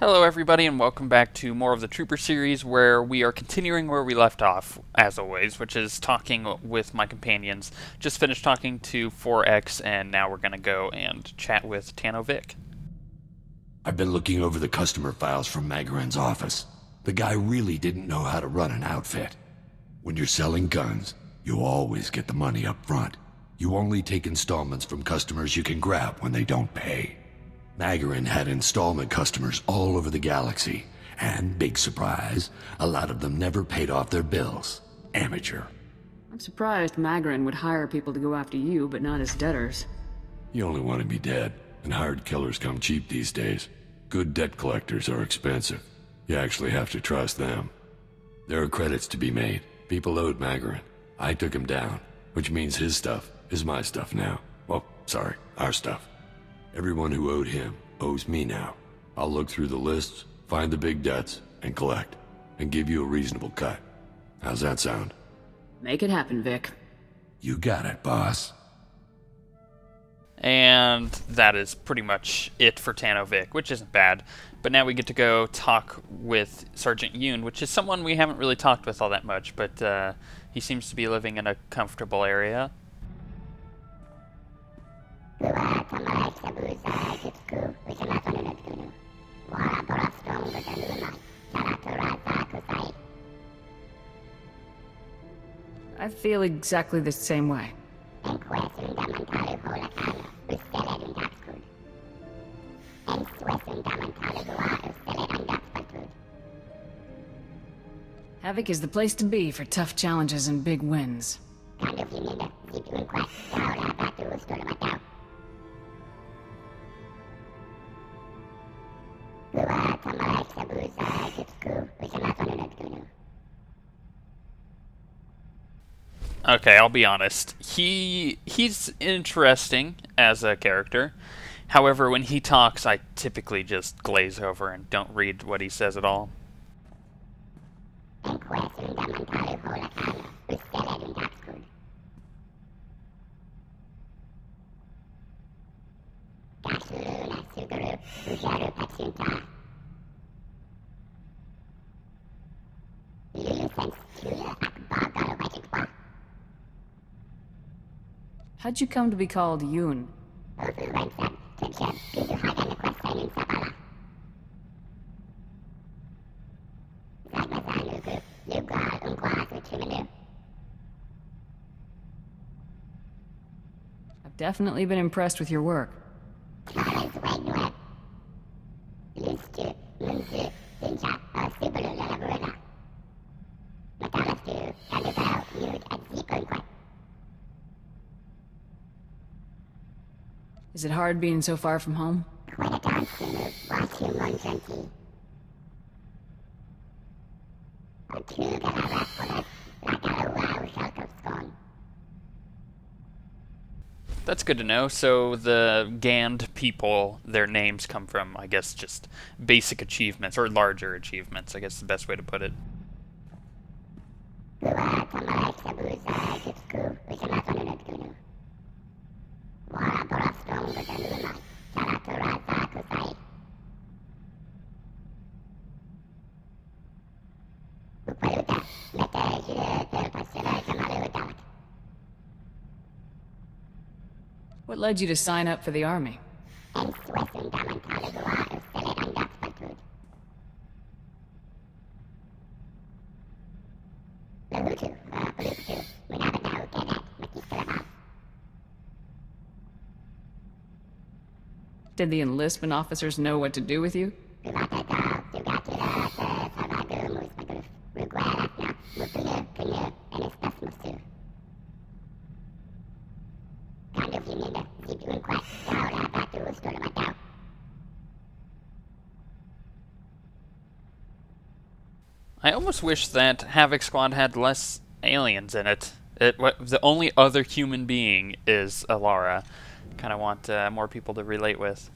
Hello everybody and welcome back to more of the Trooper series where we are continuing where we left off, as always, which is talking with my companions. Just finished talking to 4X and now we're going to go and chat with Tanno Vic. I've been looking over the customer files from Magarin's office. The guy really didn't know how to run an outfit. When you're selling guns, you always get the money up front. You only take installments from customers you can grab when they don't pay. Magarin had installment customers all over the galaxy, and, big surprise, a lot of them never paid off their bills. Amateur. I'm surprised Magarin would hire people to go after you, but not his debtors. He only wanted me dead, and hired killers come cheap these days. Good debt collectors are expensive. You actually have to trust them. There are credits to be made. People owed Magarin. I took him down, which means his stuff is my stuff now. Well, sorry, our stuff. Everyone who owed him owes me now. I'll look through the lists, find the big debts, and collect, and give you a reasonable cut. How's that sound? Make it happen, Vic. You got it, boss. And that is pretty much it for Tanno Vic, which isn't bad. But now we get to go talk with Sergeant Yoon, which is someone we haven't really talked with all that much, but he seems to be living in a comfortable area. I feel exactly the same way. Havoc is the place to be for tough challenges and big wins. Okay, I'll be honest. He's interesting as a character. However, when he talks, I typically just glaze over and don't read what he says at all. How'd you come to be called Yoon? I've definitely been impressed with your work. Is it hard being so far from home? That's good to know. So the Gand people, their names come from, I guess, just basic achievements, or larger achievements, I guess is the best way to put it. What led you to sign up for the army? Did the enlistment officers know what to do with you? I almost wish that Havoc Squad had less aliens in it. The only other human being is Alara. Kind of want more people to relate with.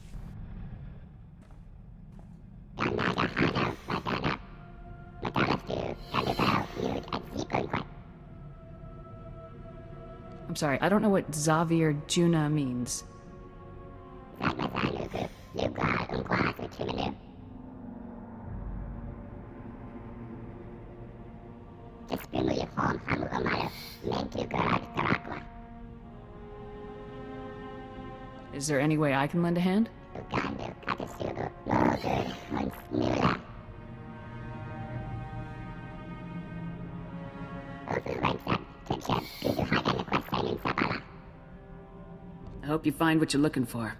I'm sorry, I don't know what Xavier Juna means. Is there any way I can lend a hand? I hope you find what you're looking for.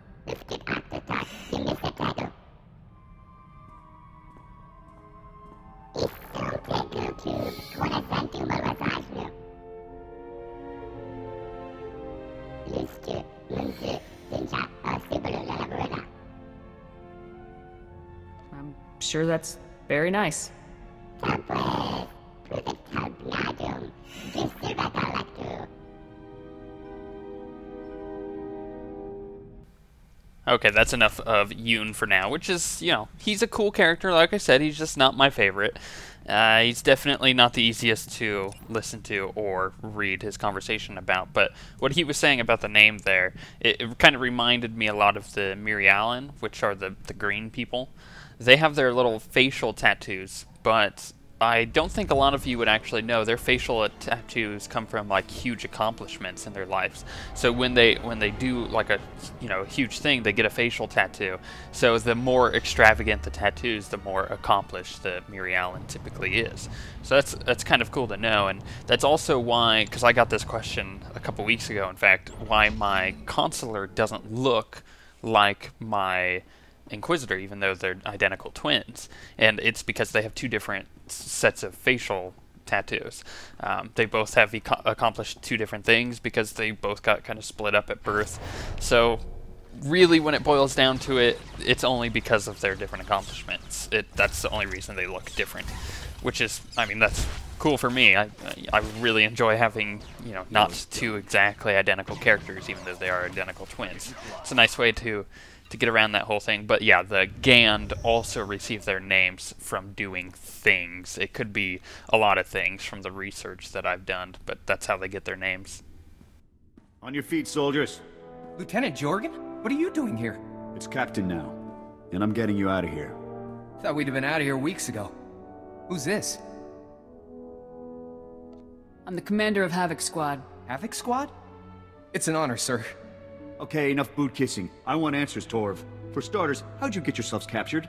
I'm sure that's very nice. Okay, that's enough of Yoon for now, which is, you know, he's a cool character. Like I said, he's just not my favorite. He's definitely not the easiest to listen to or read his conversation about, but what he was saying about the name there, it kind of reminded me a lot of the Mirialan, which are the green people. They have their little facial tattoos, but I don't think a lot of you would actually know their facial tattoos come from like huge accomplishments in their lives. So when they do like a huge thing, they get a facial tattoo. So the more extravagant the tattoos, the more accomplished the Mirialan typically is. So that's kind of cool to know, and that's also why, because I got this question a couple weeks ago, in fact, why my consular doesn't look like my Inquisitor, even though they're identical twins, and it's because they have two different sets of facial tattoos. They both have accomplished two different things because they both got kind of split up at birth. So really, when it boils down to it, it's only because of their different accomplishments. That's the only reason they look different, which is, I mean, that's cool for me. I really enjoy having, not two exactly identical characters, even though they are identical twins. It's a nice way to get around that whole thing. But yeah, the Gand also receive their names from doing things. It could be a lot of things from the research that I've done, but that's how they get their names. On your feet, soldiers. Lieutenant Jorgen? What are you doing here? It's Captain now, and I'm getting you out of here. Thought we'd have been out of here weeks ago. Who's this? I'm the commander of Havoc Squad. Havoc Squad? It's an honor, sir. Okay, enough boot kissing. I want answers, Torv. For starters, how'd you get yourselves captured?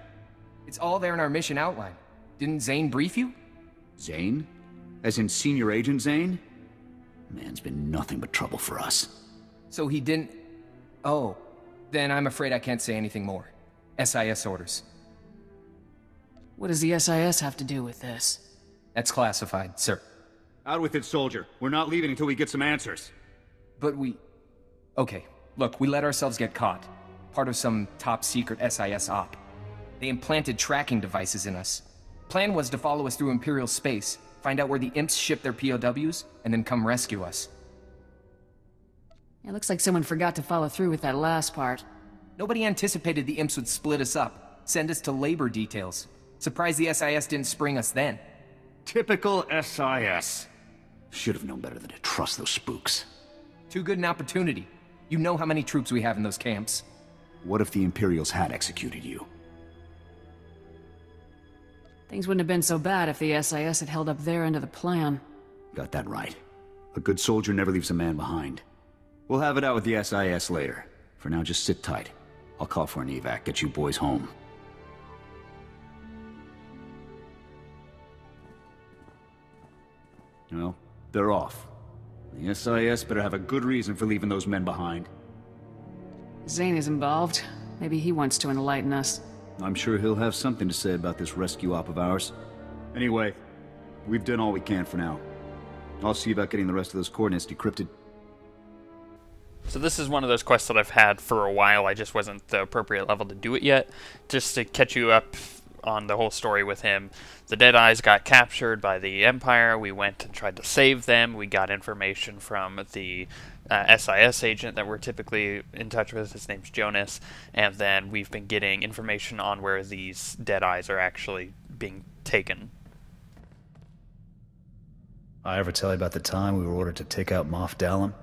It's all there in our mission outline. Didn't Zane brief you? Zane? As in Senior Agent Zane? Man's been nothing but trouble for us. So he didn't... Oh. Then I'm afraid I can't say anything more. SIS orders. What does the SIS have to do with this? That's classified, sir. Out with it, soldier. We're not leaving until we get some answers. But we... Okay. Look, we let ourselves get caught. Part of some top-secret SIS op. They implanted tracking devices in us. Plan was to follow us through Imperial space, find out where the imps ship their POWs, and then come rescue us. It looks like someone forgot to follow through with that last part. Nobody anticipated the imps would split us up, send us to labor details. Surprised the SIS didn't spring us then. Typical SIS. Should have known better than to trust those spooks. Too good an opportunity. You know how many troops we have in those camps. What if the Imperials had executed you? Things wouldn't have been so bad if the SIS had held up their end of the plan. Got that right. A good soldier never leaves a man behind. We'll have it out with the SIS later. For now, just sit tight. I'll call for an evac, get you boys home. Well, they're off. The SIS better have a good reason for leaving those men behind. Zane is involved. Maybe he wants to enlighten us. I'm sure he'll have something to say about this rescue op of ours. Anyway, we've done all we can for now. I'll see about getting the rest of those coordinates decrypted. So this is one of those quests that I've had for a while. I just wasn't the appropriate level to do it yet. Just to catch you up on the whole story with him. The Deadeyes got captured by the Empire. We went and tried to save them. We got information from the SIS agent that we're typically in touch with. His name's Jonas. And then we've been getting information on where these Deadeyes are actually being taken. I ever tell you about the time we were ordered to take out Moff Dallam?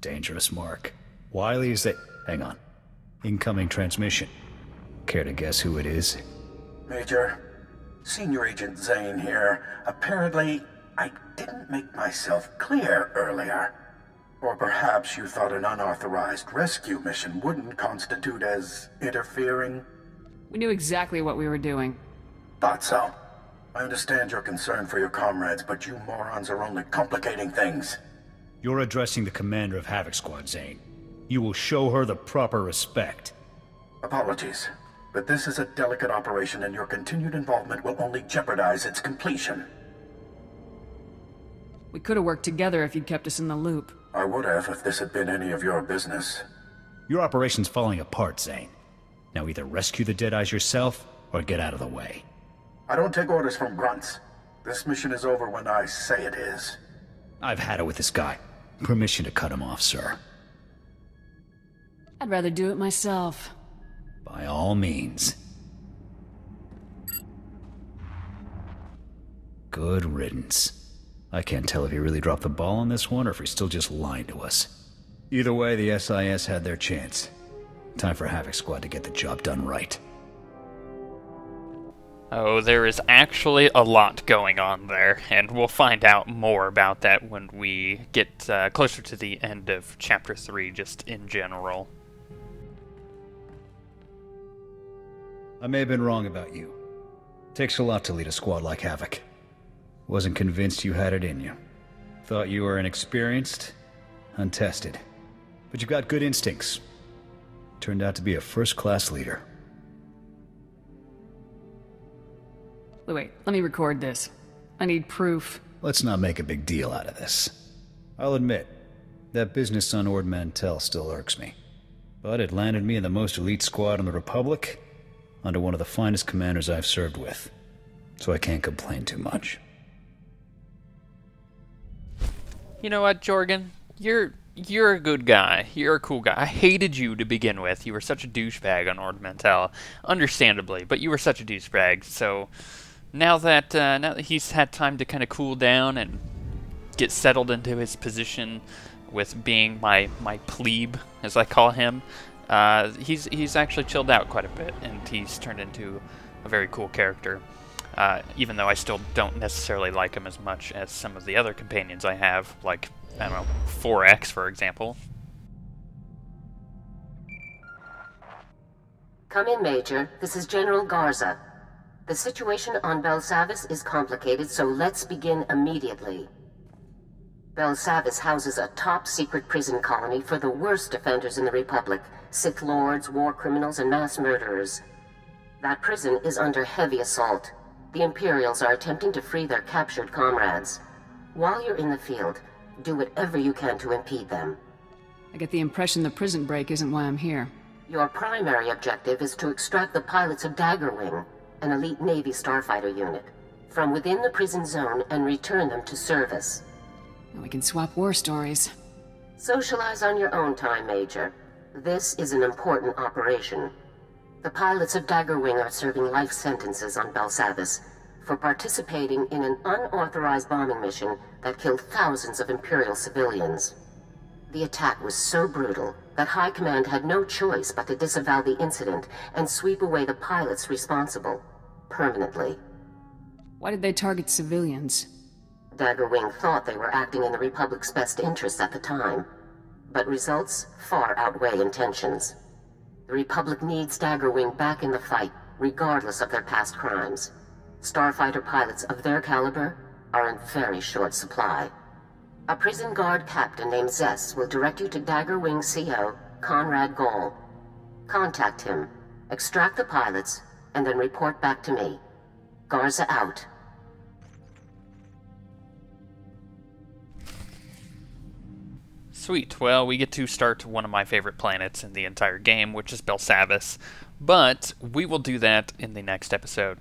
Dangerous mark. Wiley is that... Hang on. Incoming transmission. Care to guess who it is? Major, Senior Agent Zane here. Apparently, I didn't make myself clear earlier. Or perhaps you thought an unauthorized rescue mission wouldn't constitute as interfering? We knew exactly what we were doing. Thought so. I understand your concern for your comrades, but you morons are only complicating things. You're addressing the commander of Havoc Squad, Zane. You will show her the proper respect. Apologies, but this is a delicate operation and your continued involvement will only jeopardize its completion. We could have worked together if you'd kept us in the loop. I would have if this had been any of your business. Your operation's falling apart, Zane. Now either rescue the Deadeyes yourself, or get out of the way. I don't take orders from grunts. This mission is over when I say it is. I've had it with this guy. Permission to cut him off, sir. I'd rather do it myself. By all means. Good riddance. I can't tell if he really dropped the ball on this one, or if he's still just lying to us. Either way, the SIS had their chance. Time for Havoc Squad to get the job done right. Oh, there is actually a lot going on there, and we'll find out more about that when we get closer to the end of Chapter 3, just in general. I may have been wrong about you. Takes a lot to lead a squad like Havoc. Wasn't convinced you had it in you. Thought you were inexperienced, untested. But you've got good instincts. Turned out to be a first-class leader. Wait, let me record this. I need proof. Let's not make a big deal out of this. I'll admit, that business on Ord Mantell still irks me. But it landed me in the most elite squad in the Republic, under one of the finest commanders I've served with. So I can't complain too much. You know what, Jorgen? You're a good guy. You're a cool guy. I hated you to begin with. You were such a douchebag on Ord Mantell. Understandably, but you were such a douchebag, so... Now that he's had time to kind of cool down and get settled into his position with being my plebe, as I call him, he's actually chilled out quite a bit, and he's turned into a very cool character. Even though I still don't necessarily like him as much as some of the other companions I have, like, I don't know, 4X, for example. Come in, Major. This is General Garza. The situation on Belsavis is complicated, so let's begin immediately. Belsavis houses a top-secret prison colony for the worst offenders in the Republic, Sith Lords, war criminals, and mass murderers. That prison is under heavy assault. The Imperials are attempting to free their captured comrades. While you're in the field, do whatever you can to impede them. I get the impression the prison break isn't why I'm here. Your primary objective is to extract the pilots of Daggerwing, an elite Navy starfighter unit, from within the prison zone and return them to service. And we can swap war stories. Socialize on your own time, Major. This is an important operation. The pilots of Daggerwing are serving life sentences on Belsavis for participating in an unauthorized bombing mission that killed thousands of Imperial civilians. The attack was so brutal that High Command had no choice but to disavow the incident and sweep away the pilots responsible, permanently. Why did they target civilians? Daggerwing thought they were acting in the Republic's best interests at the time, but results far outweigh intentions. The Republic needs Daggerwing back in the fight, regardless of their past crimes. Starfighter pilots of their caliber are in very short supply. A prison guard captain named Zess will direct you to Daggerwing CO, Conrad Gall. Contact him, extract the pilots, and then report back to me. Garza out. Sweet. Well, we get to start one of my favorite planets in the entire game, which is Belsavis. But we will do that in the next episode.